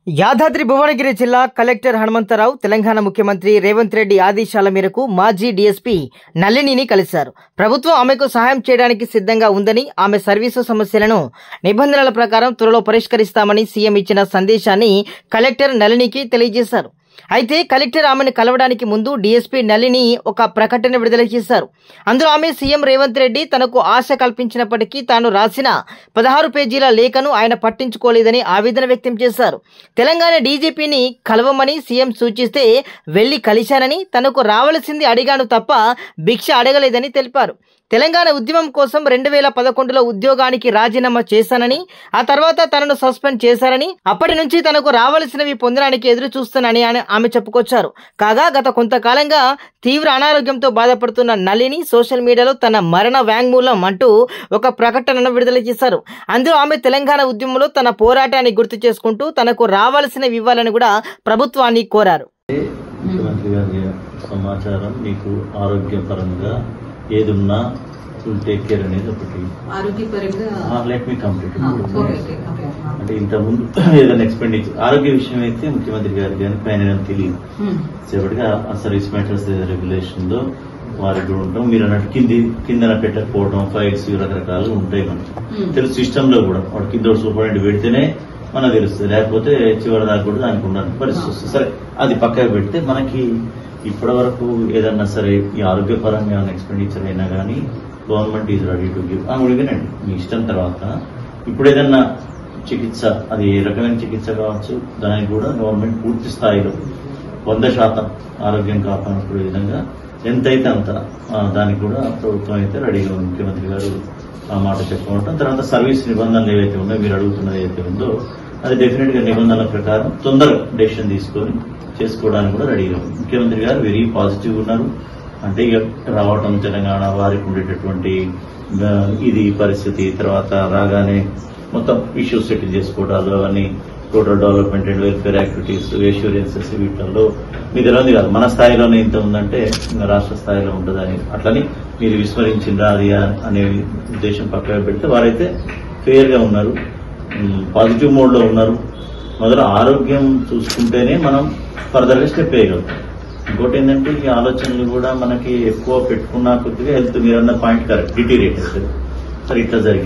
యాదాద్రి భువనగిరి జిల్లా కలెక్టర్ హనుమంతరావు తెలంగాణ ముఖ్యమంత్రి రేవంత్ రెడ్డి ఆదేశాల మేరకు మాజీ డీఎస్పీ నళినిని కలిశారు. ప్రభుత్వం ఆమెకు సహాయం చేయడానికి సిద్ధంగా ఉందని, ఆమె సర్వీసు సమస్యలను నిబంధనల ప్రకారం త్వరలో పరిష్కరిస్తామని సీఎం ఇచ్చిన సందేశాన్ని కలెక్టర్ నళినికి తెలియజేశారు. అయితే కలెక్టర్ ఆమెను కలవడానికి ముందు డీఎస్పీ నళిని ఒక ప్రకటన విడుదల చేశారు. అందులో ఆమె సీఎం రేవంత్ రెడ్డి తనకు ఆశ కల్పించినప్పటికీ తాను రాసిన 16 పేజీల లేఖను ఆయన పట్టించుకోలేదని ఆవేదన వ్యక్తం చేశారు. తెలంగాణ డీజీపీని కలవమని సీఎం సూచిస్తే వెళ్లి కలిశానని, తనకు రావాల్సింది అడిగాను తప్ప భిక్ష అడగలేదని తెలిపారు. తెలంగాణ ఉద్యమం కోసం 2011లో ఉద్యోగానికి రాజీనామా చేశానని, ఆ తర్వాత తనను సస్పెండ్ చేశారని, అప్పటి నుంచి తనకు రావాల్సినవి పొందడానికి ఎదురు చూస్తానని ఆమె చెప్పుకొచ్చారు. కాగా గత కొంతకాలంగా తీవ్ర అనారోగ్యంతో బాధపడుతున్న నళిని సోషల్ మీడియాలో తన మరణ వ్యాంగ్మూలం అంటూ ఒక ప్రకటనను విడుదల చేశారు. అందులో ఆమె తెలంగాణ ఉద్యమంలో తన పోరాటాన్ని గుర్తు చేసుకుంటూ తనకు రావాల్సినవి ఇవ్వాలని కూడా ప్రభుత్వాన్ని కోరారు. ముఖ్యమంత్రి గారి సమాచారం మీకు ఆరోగ్యపరంగా ఏదున్నా టేక్ కేర్ అనేది ఒకటి. లెట్ మీ కంప్లీట్ అంటే ఇంతకుముందు ఏదైనా ఎక్స్పెండిచర్ ఆరోగ్య విషయం అయితే ముఖ్యమంత్రి గారికి కానీ పైన తెలియదు. సేపటిగా సర్వీస్ మ్యాటర్స్ రెగ్యులేషన్ లో వారికి కూడా ఉంటాం. మీరు అన్నట్టు కిందన పెట్టకపోవడం, ఫైల్స్ రకరకాలు ఉంటాయి. మనకి తెలుసు సిస్టమ్ లో కూడా వాడు కింద సూపరింటెండెంట్ పెడితేనే మనకు తెలుస్తుంది, లేకపోతే చివరి దాకా కూడా దానికి ఉన్న పరిస్థితి వస్తుంది. సరే, అది పక్కకు పెడితే మనకి ఇప్పటి వరకు ఏదన్నా సరే ఈ ఆరోగ్యపరంగా ఎక్స్పెండిచర్ అయినా కానీ government is ready to give వినండి మీ ఇష్టం. తర్వాత ఇప్పుడు ఏదన్నా చికిత్స, అది ఏ రకమైన చికిత్స కావచ్చు, దానికి కూడా గవర్నమెంట్ పూర్తి స్థాయిలో 100% ఆరోగ్యం కాపాడుకునే విధంగా ఎంతైతే అంత దానికి కూడా ప్రభుత్వం అయితే రెడీగా ఉంది. ముఖ్యమంత్రి గారు ఆ మాట చెప్పుకుంటాం. తర్వాత సర్వీస్ నిబంధనలు ఏవైతే ఉన్నాయో, మీరు అడుగుతున్నది ఏదైతే ఉందో అది డెఫినెట్ గా నిబంధనల ప్రకారం తొందరగా డెసిషన్ తీసుకొని చేసుకోవడానికి కూడా రెడీగా ఉంది. ముఖ్యమంత్రి గారు వెరీ పాజిటివ్ ఉన్నారు. అంటే ఇక రావటం తెలంగాణ వారికి ఉండేటటువంటి ఇది పరిస్థితి, తర్వాత రాగానే మొత్తం ఇష్యూస్ సెటిల్ చేసుకోవడాలు, అవన్నీ total development and welfare activities, assurances, వీటిల్లో మీ తెలియదు కాదు మన స్థాయిలోనే ఇంత ఉందంటే ఇంకా రాష్ట్ర స్థాయిలో ఉంటుందని అట్లని మీరు విస్మరించిందా అది అనే ఉద్దేశం పక్కన పెడితే వారైతే ఫెయిర్ గా ఉన్నారు, పాజిటివ్ మోడ్ లో ఉన్నారు. మొదలు ఆరోగ్యం చూసుకుంటేనే మనం ఫర్దర్ గా స్టెప్ వేయగలుగుతాం. ఇంకోటి ఏంటంటే ఈ ఆలోచనలు కూడా మనకి ఎక్కువ పెట్టుకున్న కొద్దిగా హెల్త్, మీరన్న పాయింట్ కరెక్ట్, డిటీరియేట్ అవుతుంది. సరే, ఇట్లా జరిగింది.